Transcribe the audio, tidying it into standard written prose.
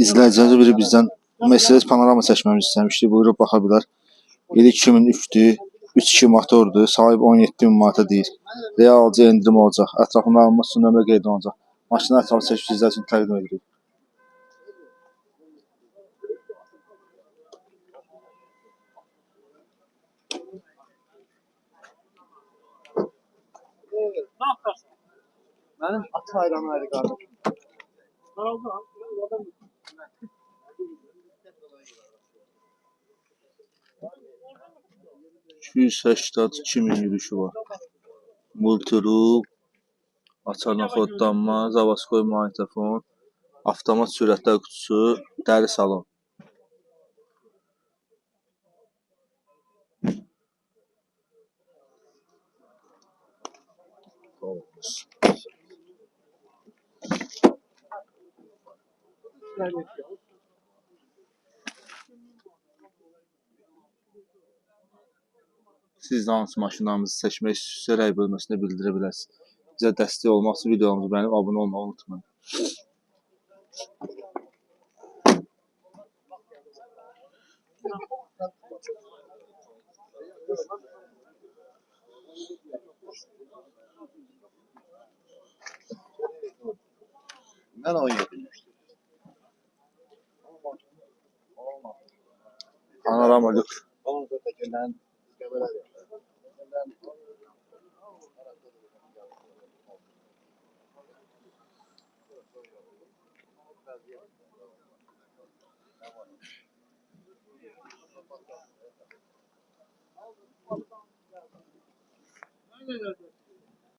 İzləyicilərimiz biri bizdən Mercedes panorama çəkməmizi istəmişdi. Buyurub baxa bilər. İli 2003'dür. 3.2 motordur. Sahib 17.000 manata deyir. Realca endirim olacaq. Ətrafında alınması üçün nömrə qeyd olunacaq. Maşını ətrafı çəkib sizlər üçün təqdim edirik. Benim at hayranı ayrı kardeşim. 282.000 yürüyüşü var. Multirool, açarla kodlanma, Zavaskoy magnetofon, avtomat sürətlər qutusu, dəri salon. Siz də hansı maşınlarınızı seçmək istəyirsə rəy bölməsində bildirə bilərsiniz. Bizə dəstək olmaq üçün videomuzu bəyənib abunə olmağı unutmayın. Ben 17. Panorama gör.